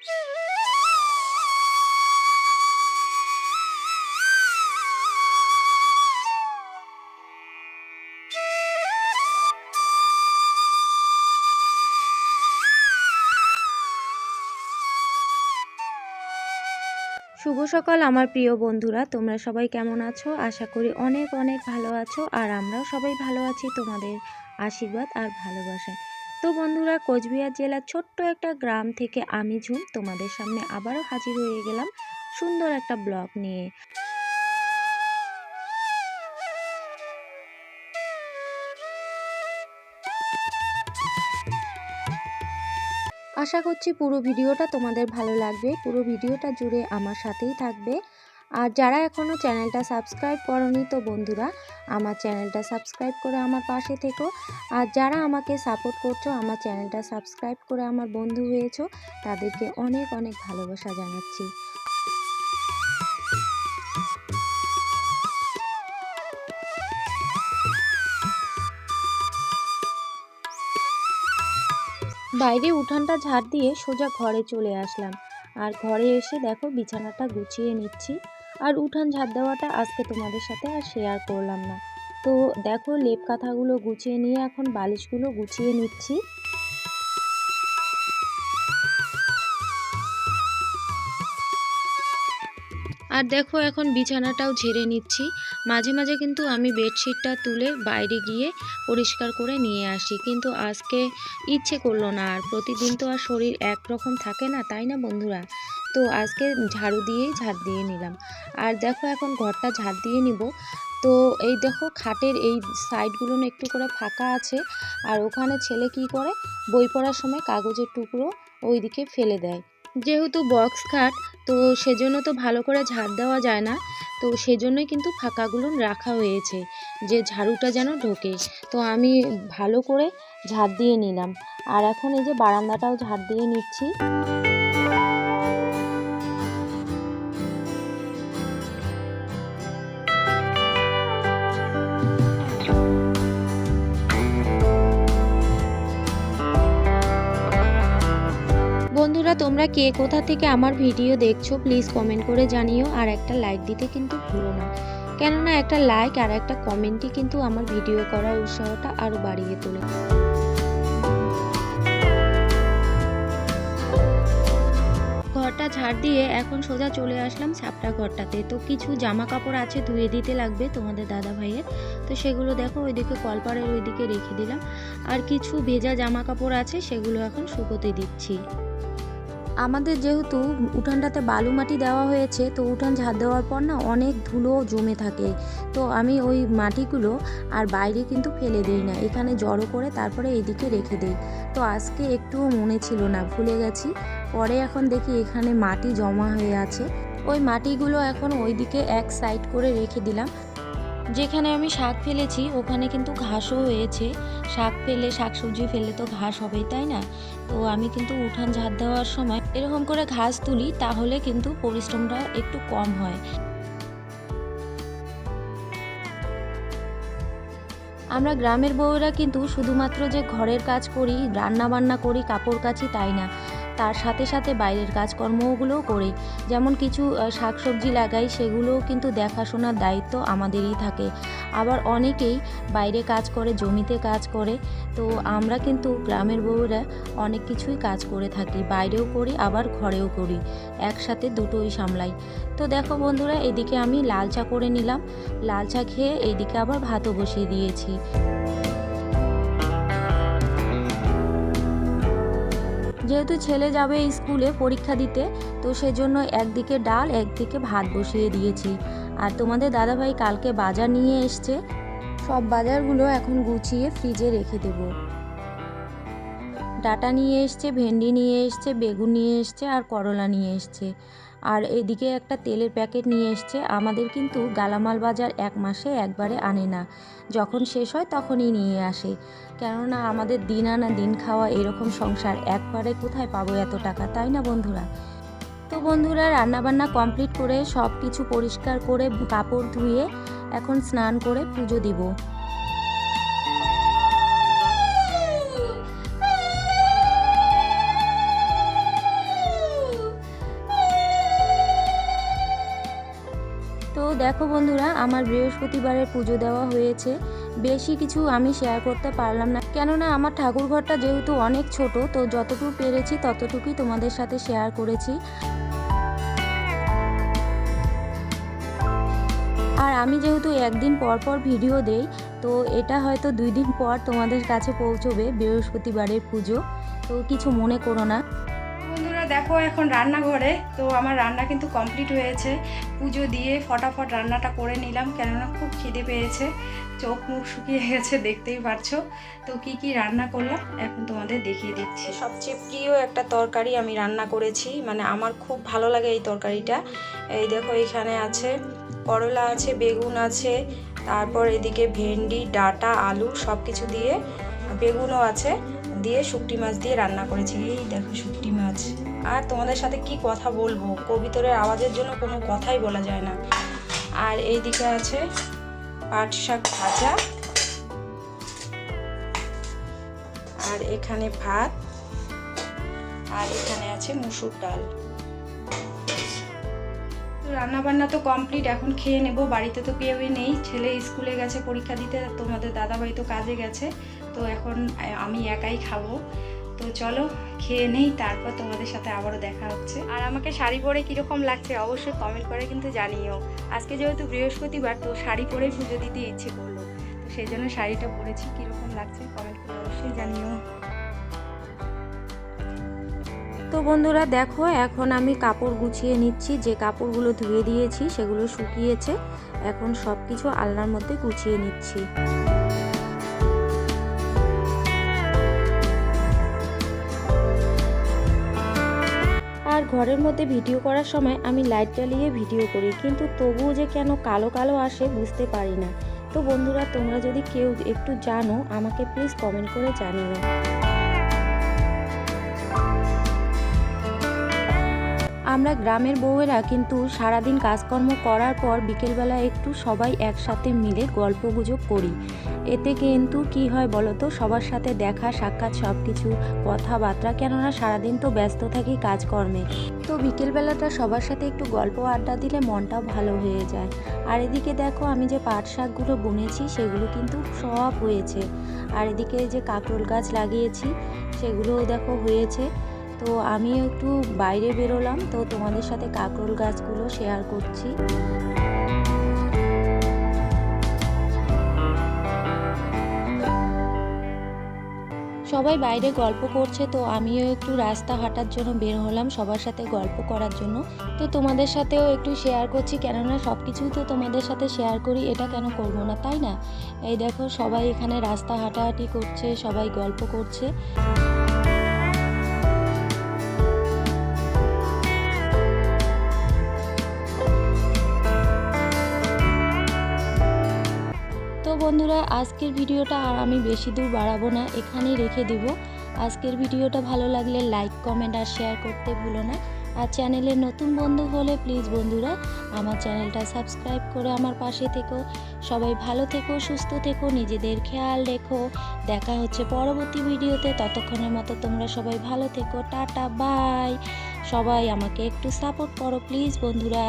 শুভ সকাল আমার প্রিয় বন্ধুরা, তোমরা সবাই কেমন আছো? আশা করি অনেক অনেক ভালো আছো। আর আমরাও সবাই ভালো আছি তোমাদের আশীর্বাদ আর ভালোবাসায়। তো বন্ধুরা, কোচবিহার জেলার ছোট্ট একটা গ্রাম থেকে আমি ঝুম তোমাদের সামনে আবারও হাজির হয়ে গেলাম সুন্দর একটা ব্লগ নিয়ে। আশা করছি পুরো ভিডিওটা তোমাদের ভালো লাগবে। পুরো ভিডিওটা জুড়ে আমার সাথেই থাকবে। আর যারা এখনও চ্যানেলটা সাবস্ক্রাইব করনি, তো বন্ধুরা আমার চ্যানেলটা সাবস্ক্রাইব করে আমার পাশে থেকো। আর যারা আমাকে সাপোর্ট করছো, আমার চ্যানেলটা সাবস্ক্রাইব করে আমার বন্ধু হয়েছো, তাদেরকে অনেক অনেক ভালোবাসা জানাচ্ছি। বাইরে উঠানটা ঝাড় দিয়ে সোজা ঘরে চলে আসলাম। আর ঘরে এসে দেখো বিছানাটা গুছিয়ে নিচ্ছি। আর উঠান ঝাড় দেওয়াটা আজকে তোমাদের সাথে আর শেয়ার করলাম না। তো দেখো লেপ কাঁথাগুলো গুছিয়ে নিয়ে এখন বালিশগুলো গুছিয়ে নিচ্ছি। আর দেখো এখন বিছানাটাও ঝেড়ে নিচ্ছি। মাঝে মাঝে কিন্তু আমি বেডশিটটা তুলে বাইরে গিয়ে পরিষ্কার করে নিয়ে আসি, কিন্তু আজকে ইচ্ছে করলো না। আর প্রতিদিন তো আর শরীর একরকম থাকে না, তাই না বন্ধুরা? তো আজকে ঝাড়ু দিয়েই ঝাড় দিয়ে নিলাম। আর দেখো এখন ঘরটা ঝাড় দিয়ে নিব। তো এই দেখো খাটের এই সাইডগুলো একটু করে ফাঁকা আছে। আর ওখানে ছেলে কি করে, বই পড়ার সময় কাগজের টুকরো ওইদিকে ফেলে দেয়। যেহেতু বক্স খাট, তো সেজন্য তো ভালো করে ঝাড় দেওয়া যায় না। তো সেজন্যই কিন্তু ফাঁকাগুলো রাখা হয়েছে, যে ঝাড়ুটা যেন ঢোকে। তো আমি ভালো করে ঝাড় দিয়ে নিলাম। আর এখন এই যে বারান্দাটাও ঝাড় দিয়ে নিচ্ছি। বন্ধুরা, তোমরা কে কোথা থেকে আমার ভিডিও দেখছো প্লিজ কমেন্ট করে জানিও। আর একটা লাইক দিতে কিন্তু ভুলো না, কেননা একটা লাইক আর একটা কমেন্টই কিন্তু আমার ভিডিও করার উৎসাহটা আরও বাড়িয়ে তোলে। ঘরটা ঝাড় দিয়ে এখন সোজা চলে আসলাম ছাপটা ঘরটাতে। তো কিছু জামা কাপড় আছে ধুয়ে দিতে লাগবে তোমাদের দাদা ভাইয়ের। তো সেগুলো দেখো ওইদিকে কলপাড়ের ওইদিকে রেখে দিলাম। আর কিছু ভেজা জামা কাপড় আছে, সেগুলো এখন শুকোতে দিচ্ছি। আমাদের যেহেতু উঠানটাতে বালু মাটি দেওয়া হয়েছে, তো উঠান ঝাড় দেওয়ার পর না অনেক ধুলো জমে থাকে। তো আমি ওই মাটিগুলো আর বাইরে কিন্তু ফেলে দিই না, এখানে জড়ো করে তারপরে এইদিকে রেখে দিই। তো আজকে একটুও মনে ছিল না, ভুলে গেছি। পরে এখন দেখি এখানে মাটি জমা হয়ে আছে, ওই মাটিগুলো এখন ওইদিকে এক সাইড করে রেখে দিলাম। যেখানে আমি শাক ফেলেছি ওখানে কিন্তু ঘাসও হয়েছে। শাকসবজি ফেললে তো ঘাস হবেই, তাই না? তো আমি কিন্তু উঠান ঝাড় দেওয়ার সময় এরকম করে ঘাস তুলি, তাহলে কিন্তু পরিশ্রমটা একটু কম হয়। আমরা গ্রামের বউয়েরা কিন্তু শুধুমাত্র যে ঘরের কাজ করি, রান্না বান্না করি, কাপড় কাচি, তাই না, তার সাথে সাথে বাইরের কাজকর্মগুলোও করি। যেমন কিছু শাকসবজি লাগাই, সেগুলোও কিন্তু দেখাশোনার দায়িত্ব আমাদেরই থাকে। আবার অনেকেই বাইরে কাজ করে, জমিতে কাজ করে। তো আমরা কিন্তু গ্রামের বউয়েরা অনেক কিছুই কাজ করে থাকি, বাইরেও করি আবার ঘরেও করি, একসাথে দুটোই সামলাই। তো দেখো বন্ধুরা, এদিকে আমি লাল চা করে নিলাম। লাল চা খেয়ে এইদিকে আবার ভাতও বসিয়ে দিয়েছি। যেহেতু ছেলে যাবে স্কুলে পরীক্ষা দিতে, তো সেজন্য একদিকে ডাল একদিকে ভাত বসিয়ে দিয়েছি। আর তোমাদের দাদাভাই কালকে বাজার নিয়ে এসছে, সব বাজারগুলো এখন গুছিয়ে ফ্রিজে রেখে দেব। ডাঁটা নিয়ে এসছে, ভেন্ডি নিয়ে এসছে, বেগুন নিয়ে এসছে, আর করলা নিয়ে এসছে। আর এদিকে একটা তেলের প্যাকেট নিয়ে এসছে। আমাদের কিন্তু গালামাল বাজার এক মাসে একবারে আনে না, যখন শেষ হয় তখনই নিয়ে আসে। কেননা আমাদের দিন আনা দিন খাওয়া এরকম সংসার, একবারে কোথায় পাবো এত টাকা, তাই না বন্ধুরা? তো বন্ধুরা, রান্নাবান্না কমপ্লিট করে সব কিছু পরিষ্কার করে কাপড় ধুয়ে এখন স্নান করে পুজো দিব। দেখো বন্ধুরা, আমার বৃহস্পতিবারের পুজো দেওয়া হয়েছে। বেশি কিছু আমি শেয়ার করতে পারলাম না, কেননা আমার ঠাকুর ঘরটা যেহেতু অনেক ছোট, তো যতটুকু পেরেছি ততটুকুই তোমাদের সাথে শেয়ার করেছি। আর আমি যেহেতু একদিন পর পর ভিডিও দেই, তো এটা হয়তো 2 দিন পর তোমাদের কাছে পৌঁছবে বৃহস্পতিবারের পুজো, তো কিছু মনে করো না। বন্ধুরা দেখো, এখন রান্নাঘরে তো আমার রান্না কিন্তু কমপ্লিট হয়েছে। পুজো দিয়ে ফটাফট রান্নাটা করে নিলাম, কেননা খুব খিদে পেয়েছে, চোখ মুখ শুকিয়ে গেছে, দেখতেই পারছো। তো কি কি রান্না করলাম এখন তোমাদের দেখিয়ে দিচ্ছি। সবচেয়ে প্রিয় একটা তরকারি আমি রান্না করেছি, মানে আমার খুব ভালো লাগে এই তরকারিটা। এই দেখো, এখানে আছে করলা আছে, বেগুন আছে, তারপর এদিকে ভেন্ডি, ডাঁটা, আলু সব কিছু দিয়ে, বেগুনও আছে দিয়ে শুকটি মাছ দিয়ে রান্না করেছি। এই দেখো শুকটি মাছ। আর তোমাদের সাথে কি কথা বলবো, কবিতরের আওয়াজের জন্য কোনো কথাই বলা যায় না। আর এই দিকে আছে পাট শাক ভাজা, আর এখানে ভাত, আর এখানে আছে মুসুর ডাল। রান্না বান্না তো কমপ্লিট, এখন খেয়ে নেব। বাড়িতে তো কেউই নেই, ছেলে স্কুলে গেছে পরীক্ষা দিতে, তোমাদের দাদাভাই তো কাজে গেছে, তো এখন আমি একাই খাবো। তো চলো খেয়ে নেই, তারপর তোমাদের সাথে আবারও দেখা হচ্ছে। আর আমাকে শাড়ি পরে কীরকম লাগছে অবশ্যই কমেন্ট করে কিন্তু জানিও। আজকে যেহেতু বৃহস্পতিবার, তো শাড়ি পরেই পুজো দিতে ইচ্ছে করলো, তো সেই জন্য শাড়িটা পরেছি। কীরকম লাগছে কমেন্ট করে অবশ্যই জানিও। তো বন্ধুরা দেখো, এখন আমি কাপড় গুছিয়ে নিচ্ছি। যে কাপড়গুলো ধুয়ে দিয়েছি সেগুলো শুকিয়েছে, এখন সব কিছু আলনার মধ্যে গুছিয়ে নিচ্ছি। আর ঘরের মধ্যে ভিডিও করার সময় আমি লাইট জ্বালিয়ে ভিডিও করি, কিন্তু তবুও যে কেন কালো কালো আসে বুঝতে পারি না। তো বন্ধুরা, তোমরা যদি কেউ একটু জানো আমাকে প্লিজ কমেন্ট করে জানিও। আমরা গ্রামের বউয়েরা কিন্তু সারাদিন কাজকর্ম করার পর বিকেলবেলা একটু সবাই একসাথে মিলে গল্পগুজব করি। এতে কিন্তু কি হয় বলো তো, সবার সাথে দেখা সাক্ষাৎ সব কিছু কথাবার্তা, কেননা সারাদিন তো ব্যস্ত থাকি কাজকর্মে, তো বিকেলবেলাটা সবার সাথে একটু গল্প আড্ডা দিলে মনটাও ভালো হয়ে যায়। আর এদিকে দেখো, আমি যে পাট শাকগুলো বুনেছি সেগুলো কিন্তু সব হয়েছে। আর এদিকে যে কাঁকরোল গাছ লাগিয়েছি সেগুলোও দেখো হয়েছে। তো আমিও একটু বাইরে বেরোলাম, তো তোমাদের সাথে কাঁকরোল গাছগুলো শেয়ার করছি। সবাই বাইরে গল্প করছে, তো আমিও একটু রাস্তা হাঁটার জন্য বের হলাম সবার সাথে গল্প করার জন্য। তো তোমাদের সাথেও একটু শেয়ার করছি, কেননা সব কিছুই তো তোমাদের সাথে শেয়ার করি, এটা কেন করবো না, তাই না? এই দেখো, সবাই এখানে রাস্তা হাঁটাহাঁটি করছে, সবাই গল্প করছে। তো বন্ধুরা, আজকের ভিডিওটা আর আমি বেশি দূর বাড়াবো না, এখানেই রেখে দিব। আজকের ভিডিওটা ভালো লাগলে লাইক কমেন্ট আর শেয়ার করতে ভুলো না। আর চ্যানেলে নতুন বন্ধু হলে প্লিজ বন্ধুরা আমার চ্যানেলটা সাবস্ক্রাইব করে আমার পাশে থেকো। সবাই ভালো থেকো, সুস্থ থেকো, নিজেদের খেয়াল রেখো। দেখা হচ্ছে পরবর্তী ভিডিওতে, ততক্ষণের মতো তোমরা সবাই ভালো থেকো। Tata, bye. সবাই আমাকে একটু সাপোর্ট করো প্লিজ বন্ধুরা।